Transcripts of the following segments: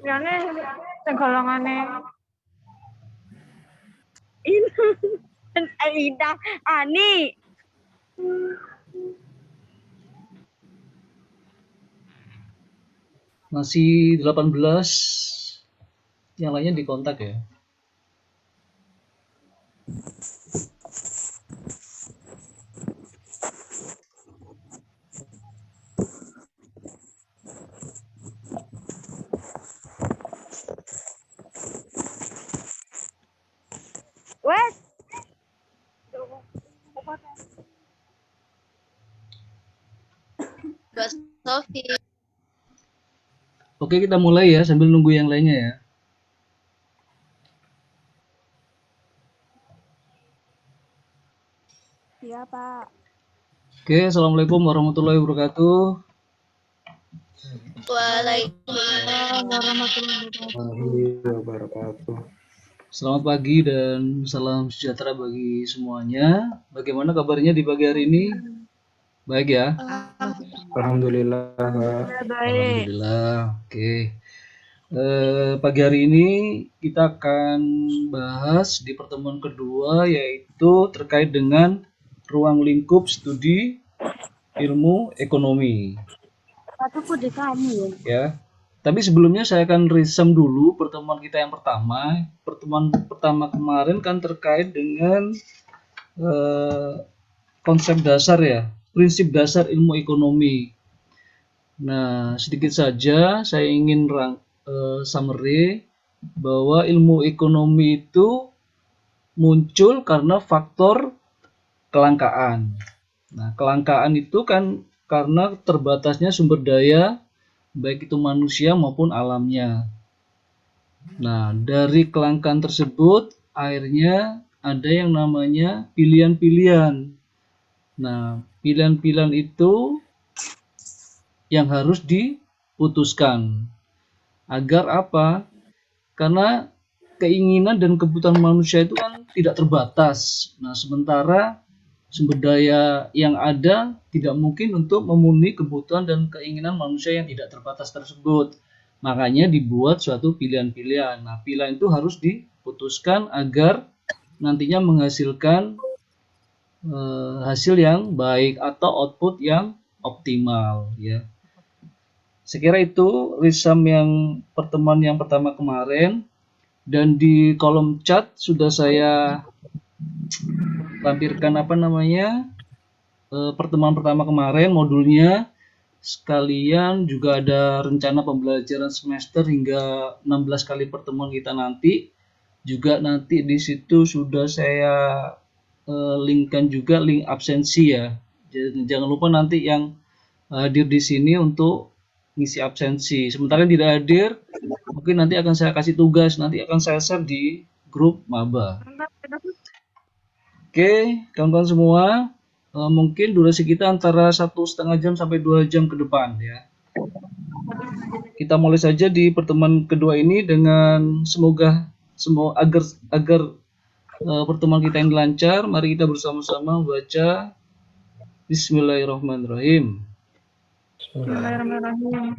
Yane segolongane ini Aida Ani. Masih 18. Yang lainnya dikontak ya. Wes. Mbak Sofi. Oke, kita mulai ya sambil nunggu yang lainnya ya. Iya, Pak. Oke, assalamualaikum warahmatullahi wabarakatuh. Waalaikumsalam warahmatullahi wabarakatuh. Selamat pagi dan salam sejahtera bagi semuanya. Bagaimana kabarnya di pagi hari ini? Baik ya? Alhamdulillah. Baik. Alhamdulillah. Oke. Pagi hari ini kita akan bahas di pertemuan kedua yaitu terkait dengan ruang lingkup studi ilmu ekonomi. Aku di kamu. Ya. Tapi sebelumnya saya akan resum dulu pertemuan kita yang pertama. Pertemuan pertama kemarin kan terkait dengan konsep dasar ya, prinsip dasar ilmu ekonomi. Nah, sedikit saja saya ingin summary bahwa ilmu ekonomi itu muncul karena faktor kelangkaan. Nah, kelangkaan itu kan karena terbatasnya sumber daya baik itu manusia maupun alamnya. Nah, dari kelangkaan tersebut akhirnya ada yang namanya pilihan-pilihan. Nah, pilihan-pilihan itu yang harus diputuskan. Agar apa? Karena keinginan dan kebutuhan manusia itu kan tidak terbatas. Nah, sementara sumber daya yang ada tidak mungkin untuk memenuhi kebutuhan dan keinginan manusia yang tidak terbatas tersebut. Makanya dibuat suatu pilihan-pilihan. Nah, pilihan itu harus diputuskan agar nantinya menghasilkan hasil yang baik atau output yang optimal ya. Sekira itu resum yang pertemuan yang pertama kemarin, dan di kolom chat sudah saya lampirkan pertemuan pertama kemarin modulnya, sekalian juga ada rencana pembelajaran semester hingga 16 kali pertemuan kita nanti. Juga nanti di situ sudah saya linkkan juga link absensi ya. Jadi jangan lupa nanti yang hadir di sini untuk ngisi absensi. Sementara yang tidak hadir, mungkin nanti akan saya kasih tugas, nanti akan saya share di grup maba. Oke, kawan-kawan semua, mungkin durasi kita antara 1,5 jam sampai 2 jam ke depan ya. Kita mulai saja di pertemuan kedua ini dengan semoga agar pertemuan kita ini lancar. Mari kita bersama-sama membaca Bismillahirrahmanirrahim. Bismillahirrahmanirrahim.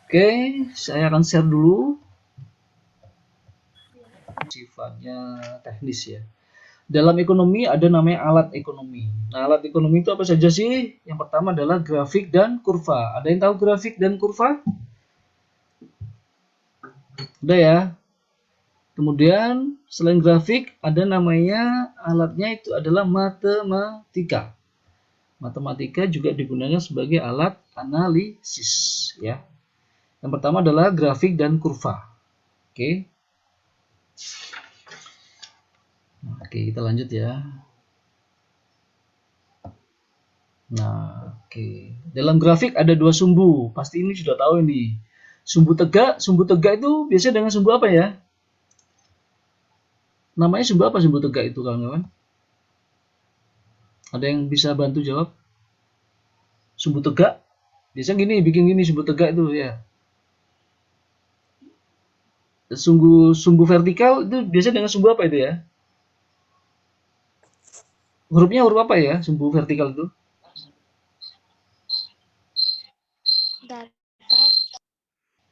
Oke, saya akan share dulu. Sifatnya teknis ya. Dalam ekonomi ada namanya alat ekonomi. Nah, alat ekonomi itu apa saja sih? Yang pertama adalah grafik dan kurva. Ada yang tahu grafik dan kurva? Udah ya. Kemudian selain grafik ada namanya alatnya itu adalah matematika. Matematika juga digunakan sebagai alat analisis ya. Yang pertama adalah grafik dan kurva. Oke. Oke, kita lanjut ya. Nah, oke. Dalam grafik ada dua sumbu. Pasti ini sudah tahu ini. Sumbu tegak itu biasanya dengan sumbu apa ya? Namanya sumbu apa sumbu tegak itu, kawan-kawan? Ada yang bisa bantu jawab? Sumbu tegak? Biasanya gini, bikin gini sumbu tegak itu ya. Sumbu vertikal itu biasanya dengan sumbu apa itu ya? Hurufnya huruf apa ya sumbu vertikal itu? Datar.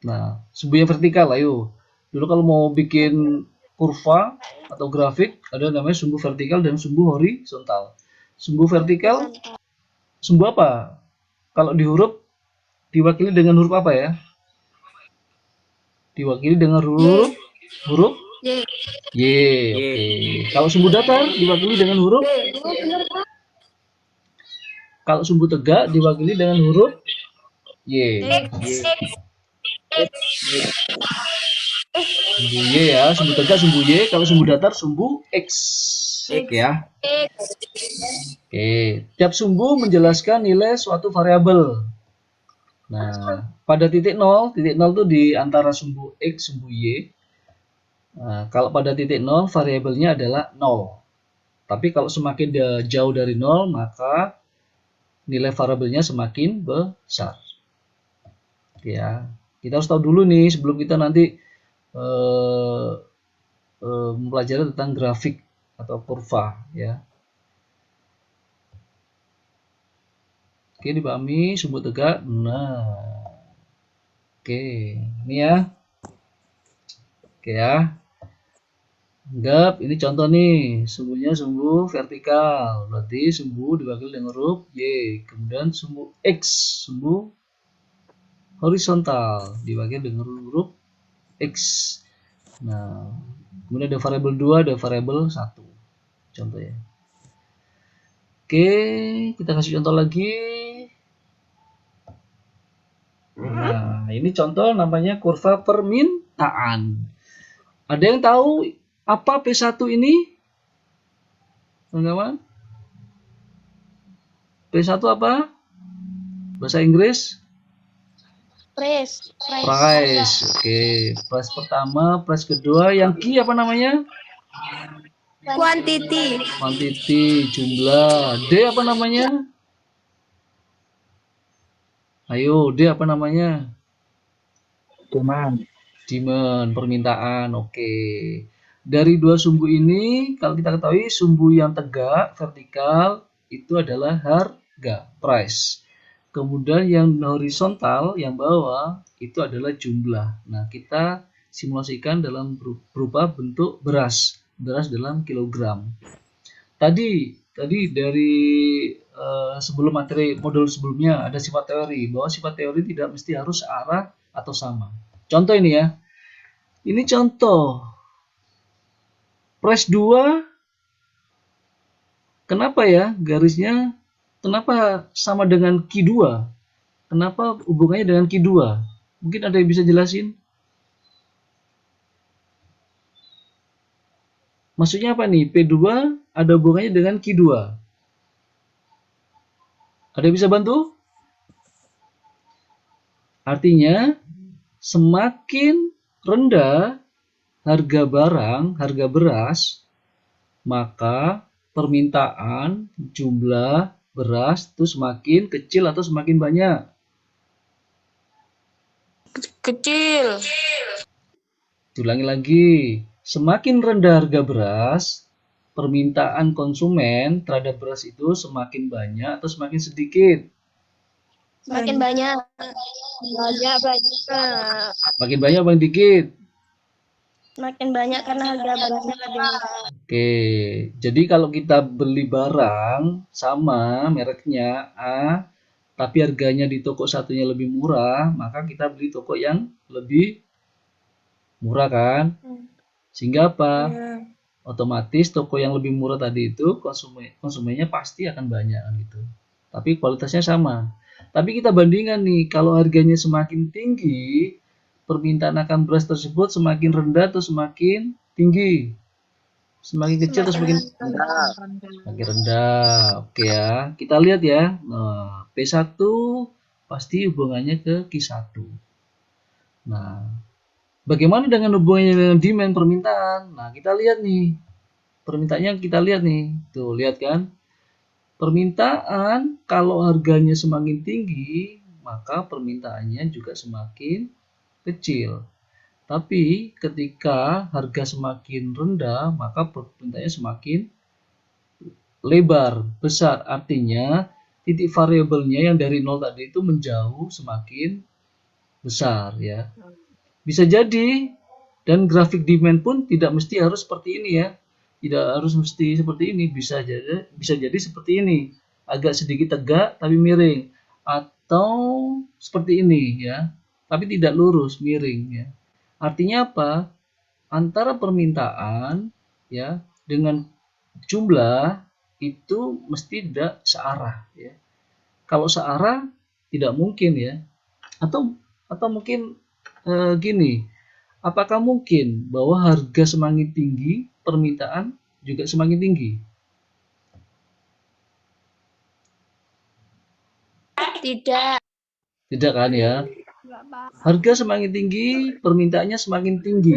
Nah, sumbu yang vertikal, ayo. Dulu kalau mau bikin kurva atau grafik, ada namanya sumbu vertikal dan sumbu horizontal. Sumbu vertikal, sumbu apa? Kalau di huruf, diwakili dengan huruf apa ya? Diwakili dengan huruf Y. Y. Oke. Kalau sumbu datar diwakili dengan huruf, kalau sumbu tegak diwakili dengan huruf Y. Sumbu Y ya, sumbu tegak sumbu Y, kalau sumbu datar sumbu X. Oke ya. Oke, tiap sumbu menjelaskan nilai suatu variabel. Nah, pada titik 0 itu di antara sumbu X, sumbu Y. Nah, kalau pada titik 0 variabelnya adalah 0. Tapi kalau semakin jauh dari 0, maka nilai variabelnya semakin besar. Oke ya, kita harus tahu dulu nih sebelum kita nanti mempelajari tentang grafik atau kurva ya. Oke, dipahami sumbu tegak. Nah, oke, ini ya. Oke ya. Anggap ini contoh nih, sumbunya sumbu vertikal. Berarti sumbu diwakili dengan huruf Y. Kemudian sumbu X, sumbu horizontal diwakili dengan huruf X. Nah, kemudian ada variabel 2, ada variabel 1. Contoh ya. Oke, kita kasih contoh lagi. Nah, ini contoh namanya kurva permintaan. Ada yang tahu apa P1 ini? Teman-teman? P1 apa? Bahasa Inggris? Price. Price. Oke, price pertama, price kedua, yang Q apa namanya? Quantity. Quantity, jumlah. D apa namanya? Ayo, D apa namanya? Demand. Demand, permintaan. Oke. Dari dua sumbu ini, kalau kita ketahui sumbu yang tegak, vertikal, itu adalah harga, price. Kemudian yang horizontal, yang bawah, itu adalah jumlah. Nah, kita simulasikan dalam berupa bentuk beras. Beras dalam kilogram. Tadi dari sebelum materi modul sebelumnya ada sifat teori, bahwa sifat teori tidak mesti harus searah atau sama. Contoh ini ya. Ini contoh. Price 2. Kenapa ya garisnya? Kenapa sama dengan Q2? Kenapa hubungannya dengan Q2? Mungkin ada yang bisa jelasin? Maksudnya apa nih? P2 ada hubungannya dengan Q2. Ada yang bisa bantu? Artinya semakin rendah harga barang, harga beras, maka permintaan jumlah beras itu semakin kecil atau semakin banyak? Kecil. Ulangi lagi, semakin rendah harga beras, permintaan konsumen terhadap beras itu semakin banyak atau semakin sedikit? Semakin banyak. Banyak. Makin banyak bang dikit. Semakin banyak karena harga barangnya lebih murah. Oke, jadi kalau kita beli barang sama mereknya A, tapi harganya di toko satunya lebih murah, maka kita beli toko yang lebih murah kan? Sehingga apa? Otomatis toko yang lebih murah tadi itu konsumennya pasti akan banyak kan gitu. Tapi kualitasnya sama. Tapi kita bandingkan nih, kalau harganya semakin tinggi, permintaan akan beras tersebut semakin rendah atau semakin tinggi? Semakin kecil atau semakin rendah? Oke ya, kita lihat ya. Nah, P1 pasti hubungannya ke Q1. Nah, bagaimana dengan hubungannya dengan demand, permintaan? Nah, kita lihat nih. Permintaannya kita lihat nih. Tuh, lihat kan? Permintaan kalau harganya semakin tinggi, maka permintaannya juga semakin kecil. Tapi ketika harga semakin rendah, maka permintaannya semakin lebar, besar. Artinya titik variabelnya yang dari 0 tadi itu menjauh semakin besar ya. Bisa jadi, dan grafik demand pun tidak mesti harus seperti ini ya. Tidak harus mesti seperti ini, bisa jadi seperti ini. Agak sedikit tegak tapi miring, atau seperti ini ya. Tapi tidak lurus, miring ya. Artinya apa? Antara permintaan ya dengan jumlah itu mesti tidak searah ya. Kalau searah tidak mungkin ya. Atau mungkin gini, apakah mungkin bahwa harga semakin tinggi, permintaan juga semakin tinggi? Tidak. Tidak kan ya? Enggak, Pak. Harga semakin tinggi, permintaannya semakin tinggi.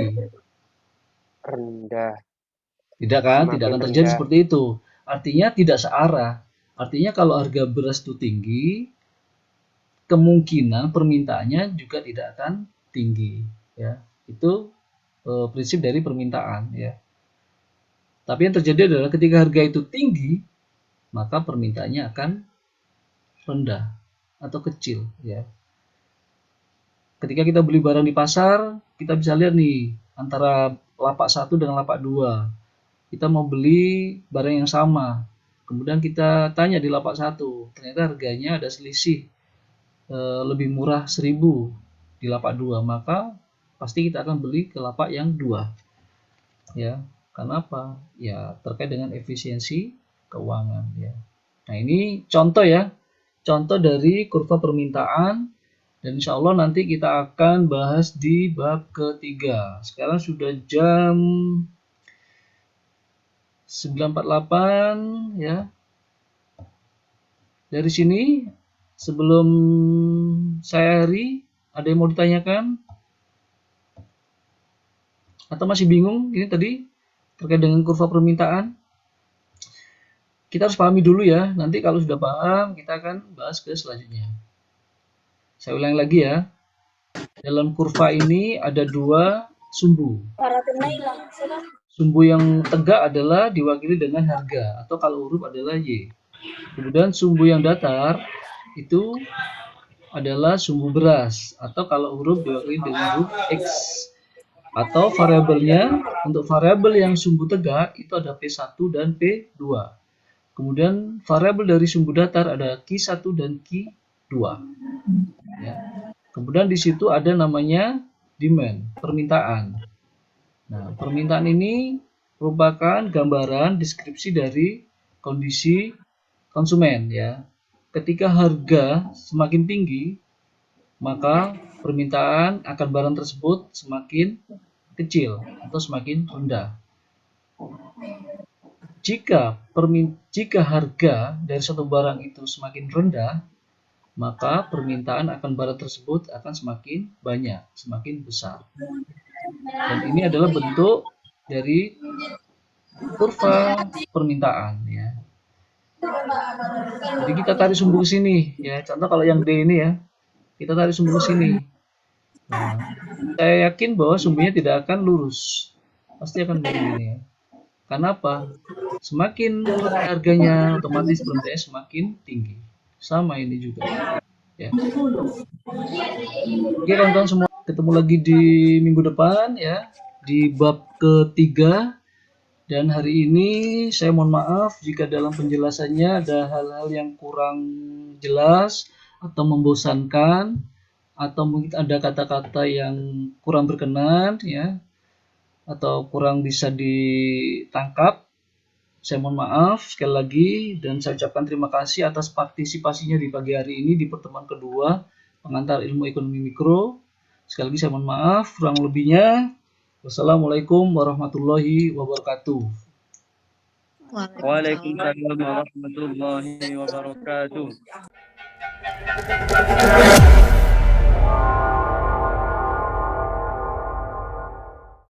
Rendah. Tidak kan? Semakin Tidak akan terjadi rendah. seperti itu. Artinya tidak searah. Artinya kalau harga beras itu tinggi, kemungkinan permintaannya juga tidak akan tinggi ya. Itu prinsip dari permintaan ya. Tapi yang terjadi adalah ketika harga itu tinggi, maka permintaannya akan rendah atau kecil ya. Ketika kita beli barang di pasar, kita bisa lihat nih antara lapak 1 dengan lapak 2. Kita mau beli barang yang sama. Kemudian kita tanya di lapak 1, ternyata harganya ada selisih lebih murah 1.000 di lapak 2, maka pasti kita akan beli ke lapak yang 2 ya. Karena apa? Ya terkait dengan efisiensi keuangan ya. Nah, ini contoh ya, contoh dari kurva permintaan, dan insya Allah nanti kita akan bahas di bab ketiga. Sekarang sudah jam 9.48 ya. Dari sini sebelum saya akhiri, ada yang mau ditanyakan? Atau masih bingung ini tadi terkait dengan kurva permintaan? Kita harus pahami dulu ya. Nanti kalau sudah paham, kita akan bahas ke selanjutnya. Saya ulangi lagi ya. Dalam kurva ini ada 2 sumbu. Sumbu yang tegak adalah diwakili dengan harga, atau kalau huruf adalah Y. Kemudian sumbu yang datar itu adalah sumbu beras, atau kalau huruf diwakili dengan huruf X. Atau variabelnya, untuk variabel yang sumbu tegak itu ada P1 dan P2. Kemudian variabel dari sumbu datar ada Q1 dan Q2. Ya. Kemudian di situ ada namanya demand, permintaan. Nah, permintaan ini merupakan gambaran deskripsi dari kondisi konsumen ya. Ketika harga semakin tinggi, maka permintaan akan barang tersebut semakin kecil atau semakin rendah. Jika harga dari satu barang itu semakin rendah, maka permintaan akan barang tersebut akan semakin banyak, semakin besar. Dan ini adalah bentuk dari kurva permintaan ya. Jadi kita tarik sumbu ke sini ya. Contoh kalau yang D ini ya, kita tarik sumbu ke sini. Nah, saya yakin bahwa sumbunya tidak akan lurus, pasti akan begini ya. Karena apa? Semakin harganya, otomatis permintaannya semakin tinggi. Sama ini juga ya. Oke kawan-kawan semua, ketemu lagi di minggu depan ya, di bab ketiga. Dan hari ini saya mohon maaf jika dalam penjelasannya ada hal-hal yang kurang jelas atau membosankan, atau mungkin ada kata-kata yang kurang berkenan ya, atau kurang bisa ditangkap. Saya mohon maaf sekali lagi, dan saya ucapkan terima kasih atas partisipasinya di pagi hari ini di pertemuan kedua pengantar ilmu ekonomi mikro. Sekali lagi saya mohon maaf, kurang lebihnya. Wassalamualaikum warahmatullahi wabarakatuh. Waalaikumsalam warahmatullahi wabarakatuh.